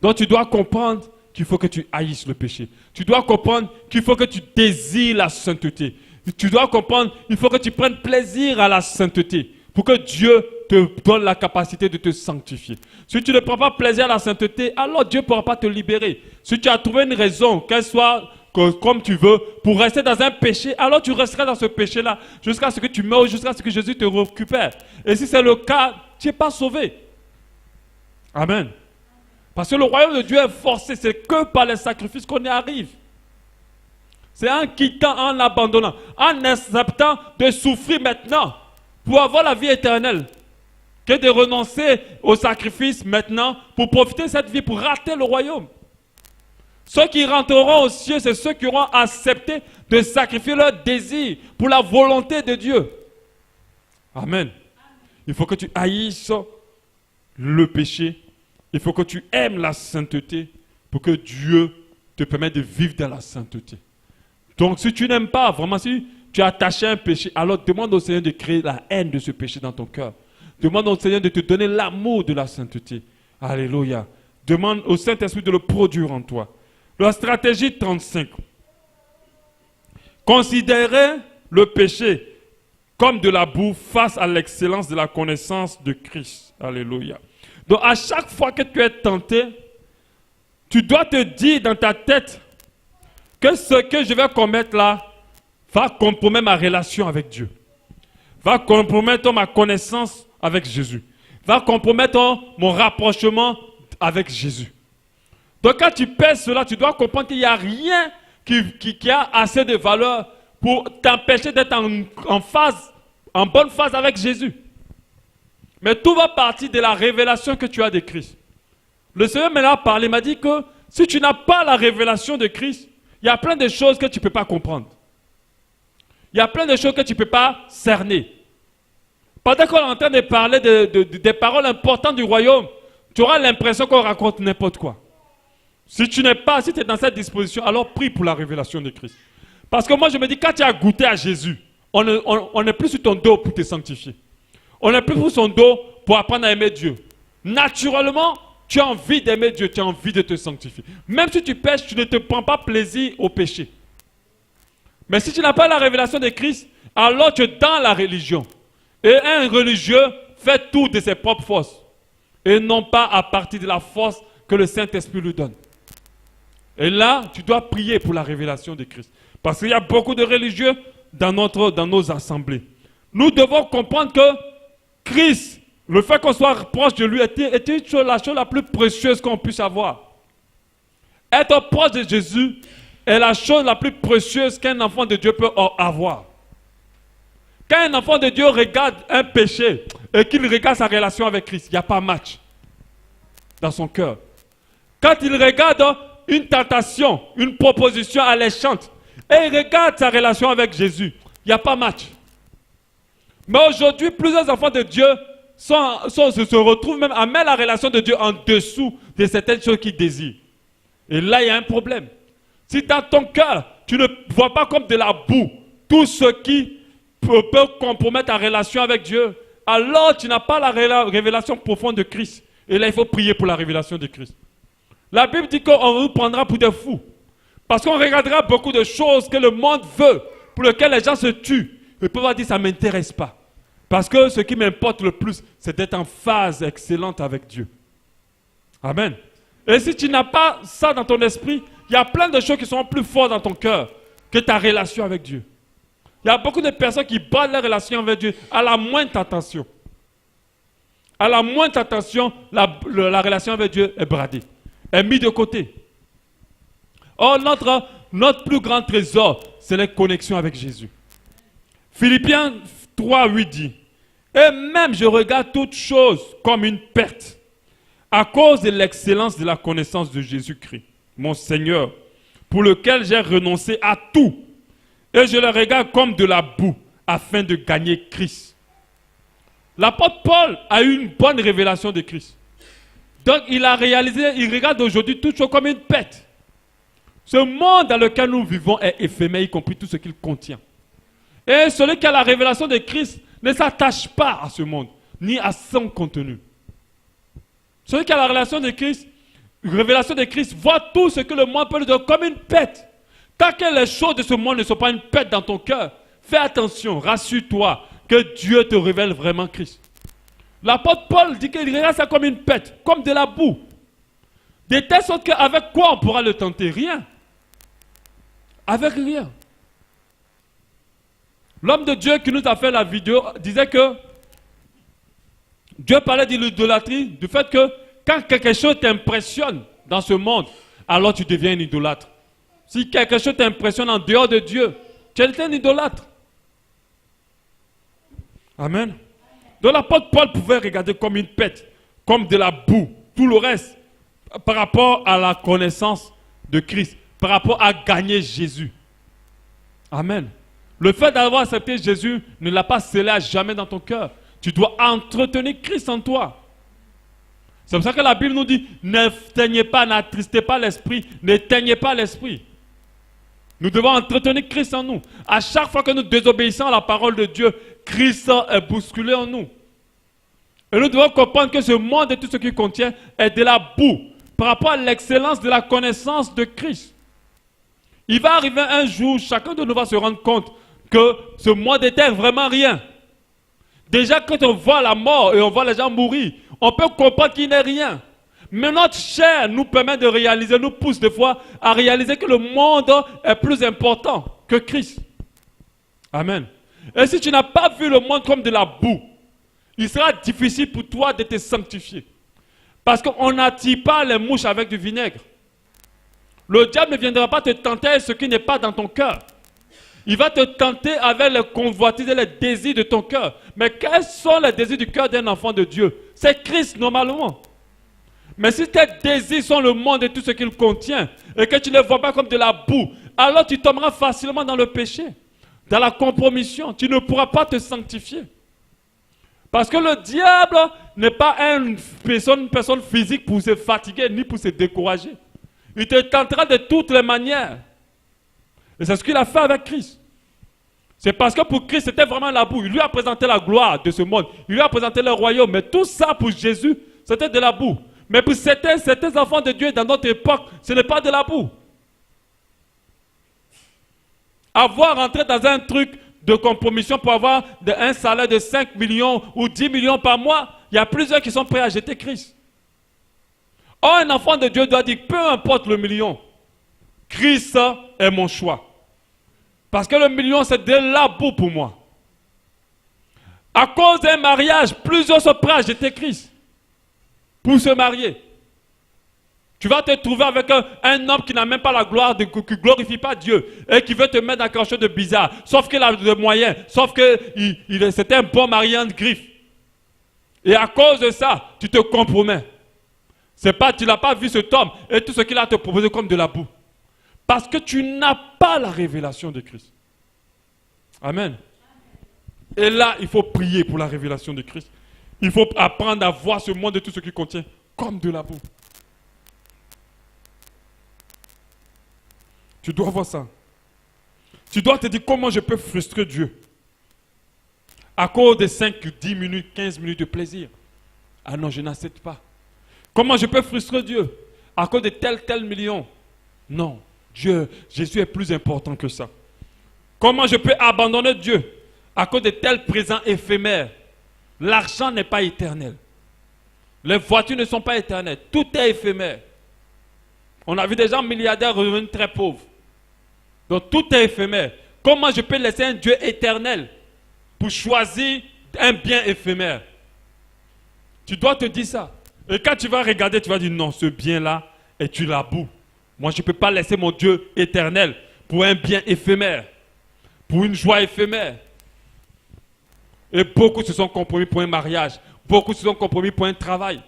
Donc tu dois comprendre qu'il faut que tu haïsses le péché. Tu dois comprendre qu'il faut que tu désires la sainteté. Tu dois comprendre qu'il faut que tu prennes plaisir à la sainteté pour que Dieu te donne la capacité de te sanctifier. Si tu ne prends pas plaisir à la sainteté, alors Dieu ne pourra pas te libérer. Si tu as trouvé une raison, qu'elle soit comme tu veux, pour rester dans un péché, alors tu resteras dans ce péché-là jusqu'à ce que tu meurs, jusqu'à ce que Jésus te récupère. Et si c'est le cas, tu n'es pas sauvé. Amen. Parce que le royaume de Dieu est forcé, c'est que par les sacrifices qu'on y arrive. C'est en quittant, en abandonnant, en acceptant de souffrir maintenant pour avoir la vie éternelle, que de renoncer au sacrifice maintenant pour profiter de cette vie, pour rater le royaume. Ceux qui rentreront aux cieux, c'est ceux qui auront accepté de sacrifier leur désir pour la volonté de Dieu. Amen. Il faut que tu haïsses le péché. Il faut que tu aimes la sainteté pour que Dieu te permette de vivre dans la sainteté. Donc si tu n'aimes pas, vraiment si tu es attaché à un péché, alors demande au Seigneur de créer la haine de ce péché dans ton cœur. Demande au Seigneur de te donner l'amour de la sainteté. Alléluia. Demande au Saint-Esprit de le produire en toi. La stratégie 35. Considérez le péché comme de la boue face à l'excellence de la connaissance de Christ. Alléluia. Donc à chaque fois que tu es tenté, tu dois te dire dans ta tête que ce que je vais commettre là va compromettre ma relation avec Dieu. Va compromettre ma connaissance avec Jésus. Va compromettre mon rapprochement avec Jésus. Donc quand tu pèses cela, tu dois comprendre qu'il n'y a rien qui a assez de valeur pour t'empêcher d'être en bonne phase avec Jésus. Mais tout va partir de la révélation que tu as de Christ. Le Seigneur m'a parlé, m'a dit que si tu n'as pas la révélation de Christ, il y a plein de choses que tu ne peux pas comprendre. Il y a plein de choses que tu ne peux pas cerner. Pendant qu'on est en train de parler des paroles importantes du royaume, tu auras l'impression qu'on raconte n'importe quoi. Si tu n'es pas, si tu es dans cette disposition, alors prie pour la révélation de Christ. Parce que moi je me dis, quand tu as goûté à Jésus, on n'est plus sur ton dos pour te sanctifier. On n'est plus sur son dos pour apprendre à aimer Dieu. Naturellement, tu as envie d'aimer Dieu, tu as envie de te sanctifier. Même si tu pêches, tu ne te prends pas plaisir au péché. Mais si tu n'as pas la révélation de Christ, alors tu es dans la religion. Et un religieux fait tout de ses propres forces. Et non pas à partir de la force que le Saint-Esprit lui donne. Et là, tu dois prier pour la révélation de Christ. Parce qu'il y a beaucoup de religieux dans nos assemblées. Nous devons comprendre que Christ, le fait qu'on soit proche de lui, était la chose la plus précieuse qu'on puisse avoir. Être proche de Jésus est la chose la plus précieuse qu'un enfant de Dieu peut avoir. Quand un enfant de Dieu regarde un péché et qu'il regarde sa relation avec Christ, il n'y a pas match dans son cœur. Quand il regarde une tentation, une proposition alléchante, et il regarde sa relation avec Jésus, il n'y a pas match. Mais aujourd'hui, plusieurs enfants de Dieu se retrouvent même à mettre la relation de Dieu en dessous de certaines choses qu'ils désirent. Et là, il y a un problème. Si dans ton cœur, tu ne vois pas comme de la boue tout ce qui peut compromettre ta relation avec Dieu, alors tu n'as pas la révélation profonde de Christ. Et là, il faut prier pour la révélation de Christ. La Bible dit qu'on vous prendra pour des fous. Parce qu'on regardera beaucoup de choses que le monde veut, pour lesquelles les gens se tuent. Ils peuvent dire, ça ne m'intéresse pas. Parce que ce qui m'importe le plus, c'est d'être en phase excellente avec Dieu. Amen. Et si tu n'as pas ça dans ton esprit, il y a plein de choses qui sont plus fortes dans ton cœur que ta relation avec Dieu. Il y a beaucoup de personnes qui battent leur relation avec Dieu à la moindre tentation. À la moindre tentation, la relation avec Dieu est bradée, est mise de côté. Or, notre plus grand trésor, c'est la connexion avec Jésus. Philippiens 3, 8 dit, « Et même je regarde toutes choses comme une perte, à cause de l'excellence de la connaissance de Jésus-Christ, mon Seigneur, pour lequel j'ai renoncé à tout, et je le regarde comme de la boue, afin de gagner Christ. » L'apôtre Paul a eu une bonne révélation de Christ. Donc il regarde aujourd'hui toutes choses comme une perte. Ce monde dans lequel nous vivons est éphémère, y compris tout ce qu'il contient. Et celui qui a la révélation de Christ ne s'attache pas à ce monde, ni à son contenu. Celui qui a la révélation de Christ voit tout ce que le monde peut lui donner comme une perte. Tant que les choses de ce monde ne sont pas une perte dans ton cœur, fais attention, rassure-toi que Dieu te révèle vraiment Christ. L'apôtre Paul dit qu'il regarde ça comme une perte, comme de la boue. De telle sorte qu'avec quoi on pourra le tenter? Rien. Avec rien. L'homme de Dieu qui nous a fait la vidéo disait que Dieu parlait de l'idolâtrie, du fait que quand quelque chose t'impressionne dans ce monde, alors tu deviens un idolâtre. Si quelque chose t'impressionne en dehors de Dieu, tu es un idolâtre. Amen. Donc l'apôtre Paul pouvait regarder comme une perte, comme de la boue, tout le reste, par rapport à la connaissance de Christ, par rapport à gagner Jésus. Amen. Le fait d'avoir accepté Jésus ne l'a pas scellé à jamais dans ton cœur. Tu dois entretenir Christ en toi. C'est pour ça que la Bible nous dit, n'éteignez pas, n'attristez pas l'esprit, n'éteignez pas l'esprit. Nous devons entretenir Christ en nous. À chaque fois que nous désobéissons à la parole de Dieu, Christ est bousculé en nous. Et nous devons comprendre que ce monde et tout ce qu'il contient est de la boue par rapport à l'excellence de la connaissance de Christ. Il va arriver un jour, chacun de nous va se rendre compte que ce monde était vraiment rien. Déjà, quand on voit la mort et on voit les gens mourir, on peut comprendre qu'il n'est rien. Mais notre chair nous permet de réaliser, nous pousse des fois à réaliser que le monde est plus important que Christ. Amen. Et si tu n'as pas vu le monde comme de la boue, il sera difficile pour toi de te sanctifier. Parce qu'on n'attire pas les mouches avec du vinaigre. Le diable ne viendra pas te tenter avec ce qui n'est pas dans ton cœur. Il va te tenter avec les convoitises et les désirs de ton cœur. Mais quels sont les désirs du cœur d'un enfant de Dieu? C'est Christ normalement. Mais si tes désirs sont le monde et tout ce qu'il contient, et que tu ne les vois pas comme de la boue, alors tu tomberas facilement dans le péché, dans la compromission. Tu ne pourras pas te sanctifier. Parce que le diable n'est pas une personne physique pour se fatiguer, ni pour se décourager. Il te tentera de toutes les manières. Et c'est ce qu'il a fait avec Christ. C'est parce que pour Christ, c'était vraiment la boue. Il lui a présenté la gloire de ce monde. Il lui a présenté le royaume. Mais tout ça pour Jésus, c'était de la boue. Mais pour certains enfants de Dieu dans notre époque, ce n'est pas de la boue. Avoir rentré dans un truc de compromission pour avoir un salaire de 5 millions ou 10 millions par mois, il y a plusieurs qui sont prêts à jeter Christ. Or, un enfant de Dieu doit dire, peu importe le million, Christ est mon choix. Parce que le million, c'est de la boue pour moi. À cause d'un mariage, plusieurs sont prêts à jeter Christ pour se marier. Tu vas te trouver avec un homme qui n'a même pas la gloire, qui ne glorifie pas Dieu et qui veut te mettre dans quelque chose de bizarre. Sauf qu'il a des moyens, sauf que c'était un bon mari en griffe. Et à cause de ça, tu te compromets. Tu n'as pas vu cet homme et tout ce qu'il a à te proposer comme de la boue. Parce que tu n'as pas la révélation de Christ. Amen. Et là, il faut prier pour la révélation de Christ. Il faut apprendre à voir ce monde et tout ce qu'il contient comme de la boue. Tu dois voir ça. Tu dois te dire comment je peux frustrer Dieu. À cause de 5, 10 minutes, 15 minutes de plaisir. Ah non, je n'accepte pas. Comment je peux frustrer Dieu? À cause de tel million. Non, Jésus est plus important que ça. Comment je peux abandonner Dieu? À cause de tel présent éphémère. L'argent n'est pas éternel. Les voitures ne sont pas éternelles. Tout est éphémère. On a vu des gens milliardaires revenus très pauvres. Donc tout est éphémère. Comment je peux laisser un Dieu éternel pour choisir un bien éphémère? Tu dois te dire ça. Et quand tu vas regarder, tu vas dire non, ce bien-là, et tu l'abous. Moi, je ne peux pas laisser mon Dieu éternel pour un bien éphémère, pour une joie éphémère. Et beaucoup se sont compromis pour un mariage. Beaucoup se sont compromis pour un travail.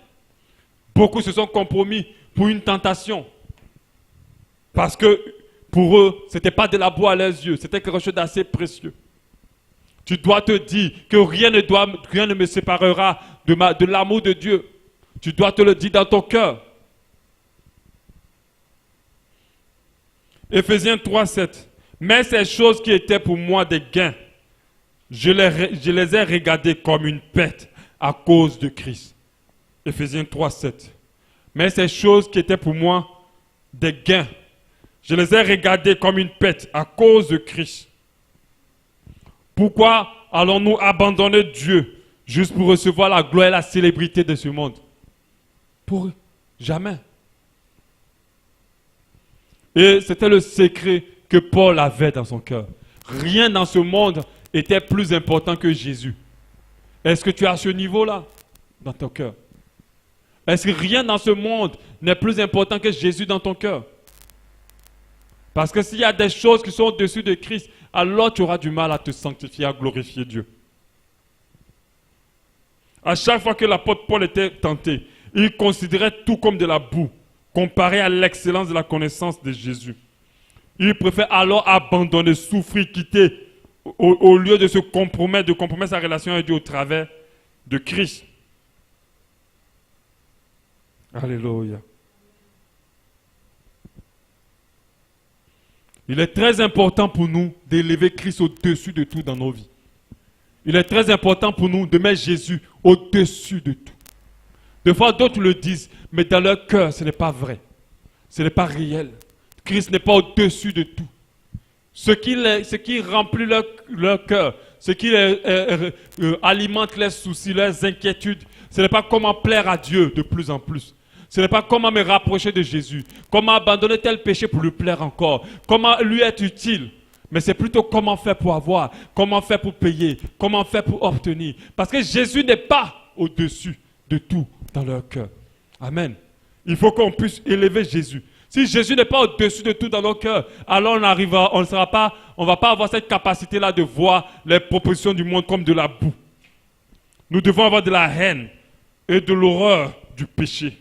Beaucoup se sont compromis pour une tentation. Parce que pour eux, ce n'était pas de la boue à leurs yeux. C'était quelque chose d'assez précieux. Tu dois te dire que rien ne me séparera de l'amour de Dieu. Tu dois te le dire dans ton cœur. Éphésiens 3:7. Mais ces choses qui étaient pour moi des gains, je les ai regardées comme une perte à cause de Christ. Éphésiens 3:7. Mais ces choses qui étaient pour moi des gains, je les ai regardées comme une perte à cause de Christ. Pourquoi allons-nous abandonner Dieu juste pour recevoir la gloire et la célébrité de ce monde? Pour jamais. Et c'était le secret que Paul avait dans son cœur. Rien dans ce monde était plus important que Jésus. Est-ce que tu as ce niveau-là dans ton cœur? Est-ce que rien dans ce monde n'est plus important que Jésus dans ton cœur? Parce que s'il y a des choses qui sont au-dessus de Christ, alors tu auras du mal à te sanctifier, à glorifier Dieu. À chaque fois que l'apôtre Paul était tenté, il considérait tout comme de la boue, comparé à l'excellence de la connaissance de Jésus. Il préfère alors abandonner, souffrir, quitter, au lieu de se compromettre, de compromettre sa relation avec Dieu au travers de Christ. Alléluia. Il est très important pour nous d'élever Christ au-dessus de tout dans nos vies. Il est très important pour nous de mettre Jésus au-dessus de tout. Des fois, d'autres le disent, mais dans leur cœur, ce n'est pas vrai. Ce n'est pas réel. Christ n'est pas au-dessus de tout. Ce qui remplit leur cœur, ce qui alimente leurs soucis, leurs inquiétudes, ce n'est pas comment plaire à Dieu de plus en plus. Ce n'est pas comment me rapprocher de Jésus, comment abandonner tel péché pour lui plaire encore, comment lui être utile. Mais c'est plutôt comment faire pour avoir, comment faire pour payer, comment faire pour obtenir. Parce que Jésus n'est pas au-dessus de tout dans leur cœur. Amen. Il faut qu'on puisse élever Jésus. Si Jésus n'est pas au-dessus de tout dans nos cœurs, alors on ne va pas avoir cette capacité-là de voir les propositions du monde comme de la boue. Nous devons avoir de la haine et de l'horreur du péché.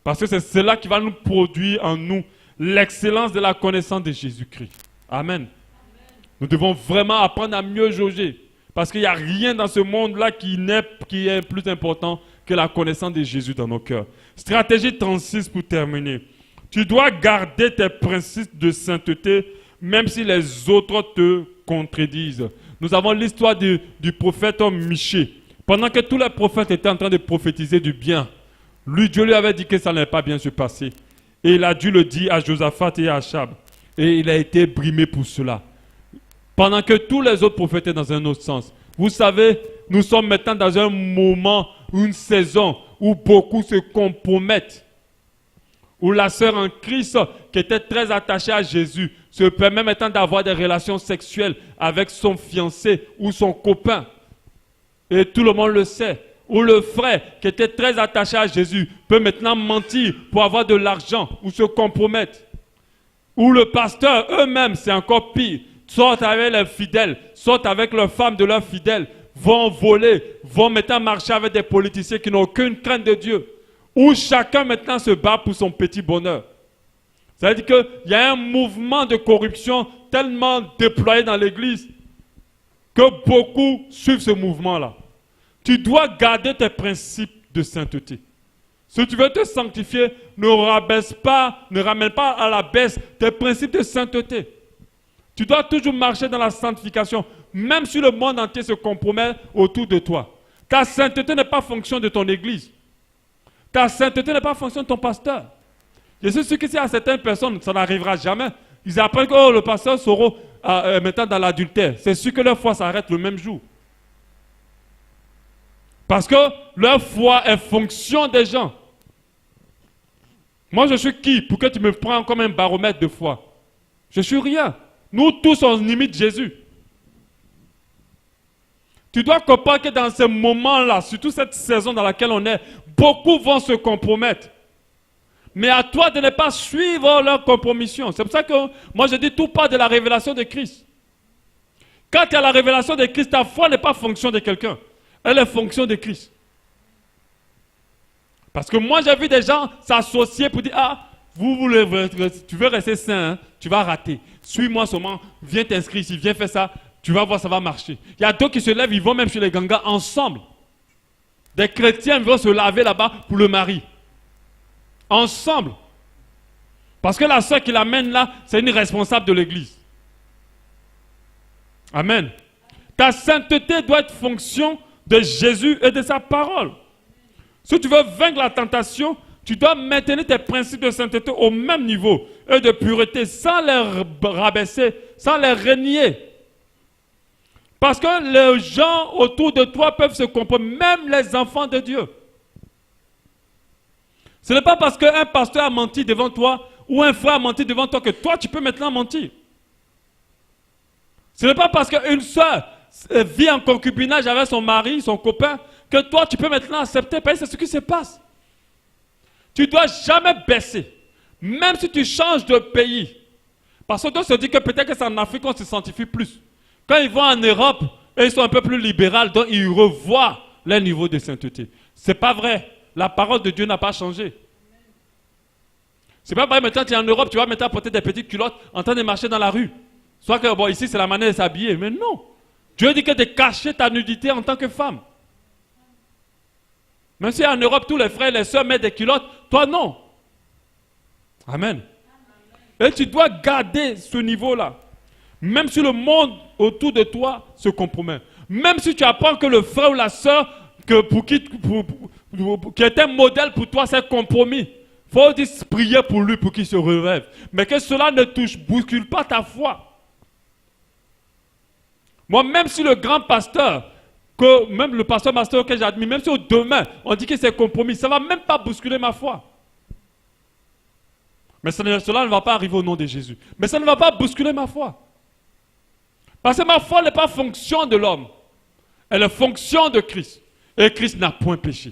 Parce que c'est cela qui va nous produire en nous l'excellence de la connaissance de Jésus-Christ. Amen. Nous devons vraiment apprendre à mieux jauger. Parce qu'il n'y a rien dans ce monde-là qui est plus important que la connaissance de Jésus dans nos cœurs. Stratégie 36 pour terminer. Tu dois garder tes principes de sainteté même si les autres te contredisent. Nous avons l'histoire du prophète Michée. Pendant que tous les prophètes étaient en train de prophétiser du bien, Dieu lui avait dit que ça n'allait pas bien se passer. Et il a dû le dire à Josaphat et à Achab. Et il a été brimé pour cela. Pendant que tous les autres prophètes étaient dans un autre sens. Vous savez, nous sommes maintenant dans un moment, une saison où beaucoup se compromettent. Où la sœur en Christ, qui était très attachée à Jésus, se permet maintenant d'avoir des relations sexuelles avec son fiancé ou son copain. Et tout le monde le sait. Ou le frère qui était très attaché à Jésus peut maintenant mentir pour avoir de l'argent ou se compromettre. Ou le pasteur eux-mêmes, c'est encore pire, sortent avec les fidèles, sortent avec leurs femmes de leurs fidèles, vont voler, vont maintenant marcher avec des politiciens qui n'ont aucune crainte de Dieu. Où chacun maintenant se bat pour son petit bonheur. Ça veut dire qu'il y a un mouvement de corruption tellement déployé dans l'église que beaucoup suivent ce mouvement-là. Tu dois garder tes principes de sainteté. Si tu veux te sanctifier, ne ramène pas à la baisse tes principes de sainteté. Tu dois toujours marcher dans la sanctification, même si le monde entier se compromet autour de toi. Ta sainteté n'est pas fonction de ton église. Ta sainteté n'est pas fonction de ton pasteur. Je suis sûr que si à certaines personnes, ça n'arrivera jamais. Ils apprennent que le pasteur sera maintenant dans l'adultère. C'est sûr que leur foi s'arrête le même jour. Parce que leur foi est fonction des gens. Moi, je suis qui pour que tu me prends comme un baromètre de foi? Je suis rien. Nous tous, on imite Jésus. Tu dois comprendre que dans ce moment-là, surtout cette saison dans laquelle on est, beaucoup vont se compromettre. Mais à toi de ne pas suivre leur compromission. C'est pour ça que moi je dis tout part de la révélation de Christ. Quand il y a la révélation de Christ, ta foi n'est pas fonction de quelqu'un. Elle est fonction de Christ. Parce que moi j'ai vu des gens s'associer pour dire, ah, tu veux rester sain, hein, tu vas rater. Suis-moi seulement, viens t'inscrire ici, viens faire ça, tu vas voir, ça va marcher. Il y a d'autres qui se lèvent, ils vont même chez les gangas ensemble. Des chrétiens vont se laver là-bas pour le mari. Ensemble. Parce que la soeur qui l'amène là, c'est une responsable de l'église. Amen. Ta sainteté doit être fonction de Jésus et de sa parole. Si tu veux vaincre la tentation, tu dois maintenir tes principes de sainteté au même niveau et de pureté, sans les rabaisser, sans les renier. Parce que les gens autour de toi peuvent se compromettre, même les enfants de Dieu. Ce n'est pas parce qu'un pasteur a menti devant toi ou un frère a menti devant toi que toi tu peux maintenant mentir. Ce n'est pas parce qu'une soeur vit en concubinage avec son mari, son copain, que toi tu peux maintenant accepter, parce que c'est ce qui se passe. Tu ne dois jamais baisser, même si tu changes de pays. Parce que toi se dit que peut-être que c'est en Afrique qu'on se sanctifie plus. Quand ils vont en Europe, ils sont un peu plus libéraux, donc ils revoient leur niveau de sainteté. Ce n'est pas vrai. La parole de Dieu n'a pas changé. C'est pas pareil, maintenant tu es en Europe, tu vas maintenant porter des petites culottes en train de marcher dans la rue. Soit que bon, ici c'est la manière de s'habiller, mais non. Dieu dit que de cacher ta nudité en tant que femme. Même si en Europe tous les frères et les sœurs mettent des culottes, toi non. Amen. Et tu dois garder ce niveau-là. Même si le monde autour de toi se compromet. Même si tu apprends que le frère ou la sœur qui est un modèle pour toi, c'est compromis. Il faut prier pour lui pour qu'il se relève. Mais que cela ne bouscule pas ta foi. Moi, même si le grand pasteur, même le pasteur que j'admire, même si demain on dit que c'est compromis, ça ne va même pas bousculer ma foi. Mais cela ne va pas arriver au nom de Jésus. Mais ça ne va pas bousculer ma foi. Parce que ma foi n'est pas fonction de l'homme. Elle est fonction de Christ. Et Christ n'a point péché.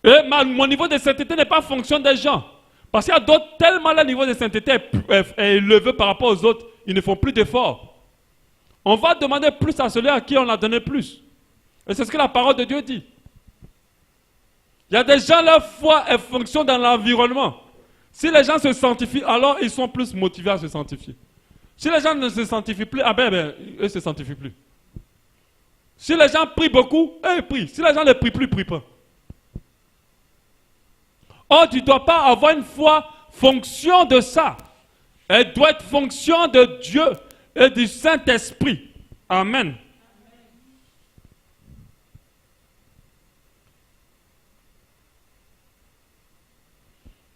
Et mon niveau de sainteté n'est pas fonction des gens. Parce qu'il y a d'autres, tellement le niveau de sainteté est élevé par rapport aux autres, ils ne font plus d'efforts. On va demander plus à celui à qui on a donné plus. Et c'est ce que la parole de Dieu dit. Il y a des gens, leur foi est fonction dans l'environnement. Si les gens se sanctifient, alors ils sont plus motivés à se sanctifier. Si les gens ne se sanctifient plus, eux ne se sanctifient plus. Si les gens prient beaucoup, eux ils prient. Si les gens ne prient plus, ils ne prient pas. Or, tu ne dois pas avoir une foi fonction de ça. Elle doit être fonction de Dieu et du Saint-Esprit. Amen.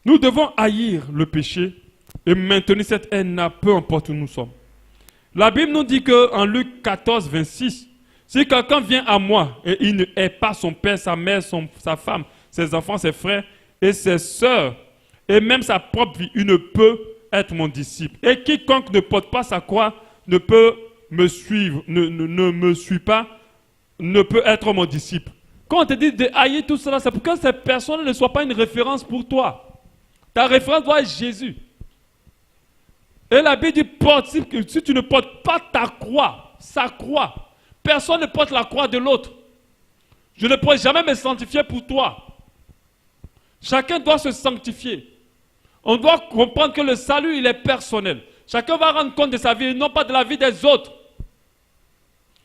Nous devons haïr le péché et maintenir cette haine-là, peu importe où nous sommes. La Bible nous dit qu'en Luc 14, 26, si quelqu'un vient à moi et il ne hait pas son père, sa mère, sa femme, ses enfants, ses frères et ses sœurs, et même sa propre vie, il ne peut être mon disciple. Et quiconque ne porte pas sa croix ne peut me suivre, ne me suit pas, ne peut être mon disciple. Quand on te dit de haïr tout cela, c'est pour que ces personnes ne soient pas une référence pour toi. Ta référence doit être Jésus. Et la Bible dit, si tu ne portes pas ta croix, sa croix, personne ne porte la croix de l'autre. Je ne pourrai jamais me sanctifier pour toi. Chacun doit se sanctifier. On doit comprendre que le salut, il est personnel. Chacun va rendre compte de sa vie et non pas de la vie des autres.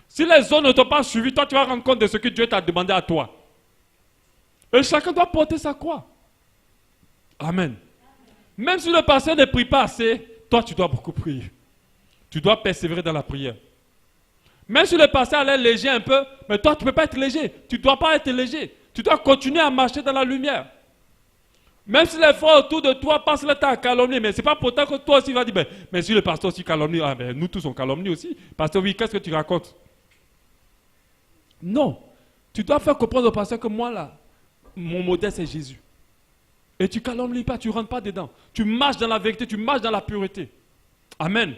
Si les autres ne t'ont pas suivi, toi tu vas rendre compte de ce que Dieu t'a demandé à toi. Et chacun doit porter sa croix. Amen. Même si le pasteur ne prie pas assez, toi tu dois beaucoup prier. Tu dois persévérer dans la prière. Même si le pasteur a l'air léger un peu, mais toi tu ne peux pas être léger. Tu ne dois pas être léger. Tu dois continuer à marcher dans la lumière. Même si les frères autour de toi passent le temps à calomnier, mais ce n'est pas pourtant que toi aussi vas dire, mais si le pasteur aussi calomnie, nous tous on calomnie aussi. Pasteur, oui, qu'est-ce que tu racontes? Non. Tu dois faire comprendre au pasteur que moi là, mon modèle c'est Jésus. Et tu calomnies pas, tu ne rentres pas dedans. Tu marches dans la vérité, tu marches dans la pureté. Amen.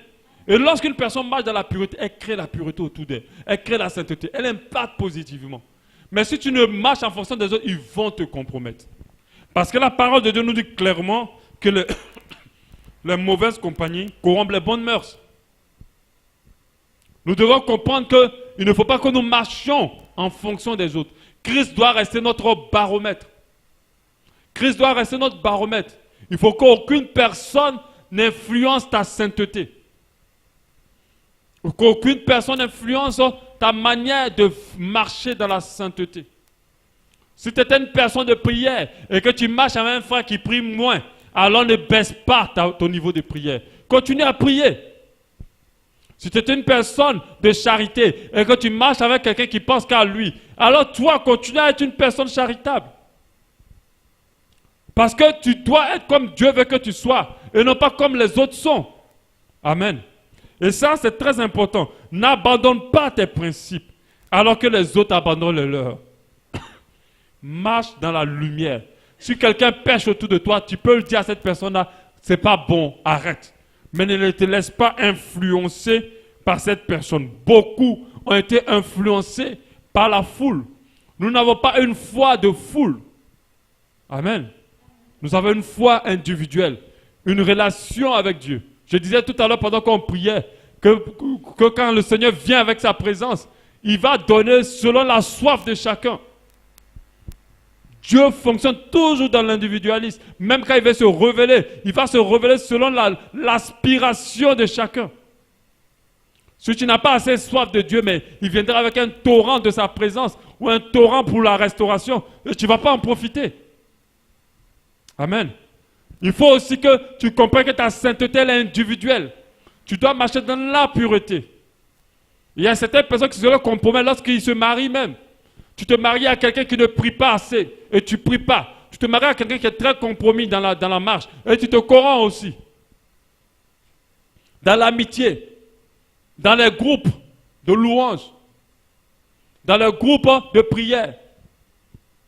Et lorsqu'une personne marche dans la pureté, elle crée la pureté autour d'elle. Elle crée la sainteté. Elle impacte positivement. Mais si tu ne marches en fonction des autres, ils vont te compromettre. Parce que la parole de Dieu nous dit clairement que les mauvaises compagnies corrompent les bonnes mœurs. Nous devons comprendre qu'il ne faut pas que nous marchions en fonction des autres. Christ doit rester notre baromètre. Christ doit rester notre baromètre. Il faut qu'aucune personne n'influence ta sainteté. Qu'aucune personne n'influence ta manière de marcher dans la sainteté. Si tu es une personne de prière et que tu marches avec un frère qui prie moins, alors ne baisse pas ton niveau de prière. Continue à prier. Si tu es une personne de charité et que tu marches avec quelqu'un qui pense qu'à lui, alors toi, continue à être une personne charitable. Parce que tu dois être comme Dieu veut que tu sois et non pas comme les autres sont. Amen. Et ça, c'est très important. N'abandonne pas tes principes alors que les autres abandonnent les leurs. Marche dans la lumière. Si quelqu'un pêche autour de toi, tu peux le dire à cette personne-là, c'est pas bon, arrête. Mais ne te laisse pas influencer par cette personne. Beaucoup ont été influencés par la foule. Nous n'avons pas une foi de foule. Amen. Nous avons une foi individuelle, une relation avec Dieu. Je disais tout à l'heure pendant qu'on priait que quand le Seigneur vient avec sa présence, il va donner selon la soif de chacun. Dieu fonctionne toujours dans l'individualisme. Même quand il va se révéler selon l'aspiration de chacun. Si tu n'as pas assez soif de Dieu, mais il viendra avec un torrent de sa présence ou un torrent pour la restauration, et tu ne vas pas en profiter. Amen. Il faut aussi que tu comprennes que ta sainteté est individuelle. Tu dois marcher dans la pureté. Il y a certaines personnes qui se compromettent lorsqu'ils se marient même. Tu te maries à quelqu'un qui ne prie pas assez et tu ne pries pas. Tu te maries à quelqu'un qui est très compromis dans la marche et tu te corromps aussi. Dans l'amitié, dans les groupes de louanges, dans les groupes de prière.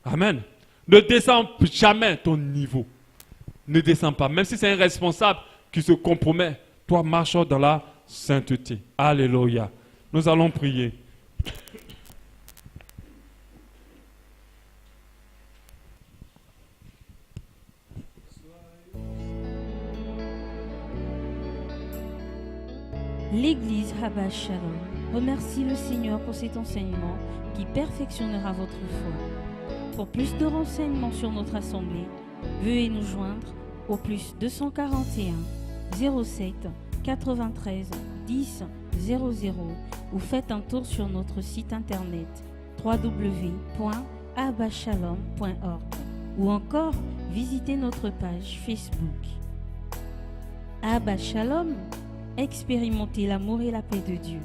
Amen. Ne descends jamais ton niveau. Ne descends pas. Même si c'est un responsable qui se compromet, toi marche dans la sainteté. Alléluia. Nous allons prier. L'Église Abba Shalom remercie le Seigneur pour cet enseignement qui perfectionnera votre foi. Pour plus de renseignements sur notre assemblée, veuillez nous joindre au plus 241 07 93 10 00 ou faites un tour sur notre site internet www.abbashalom.org ou encore visitez notre page Facebook. Abba Shalom, expérimentez l'amour et la paix de Dieu.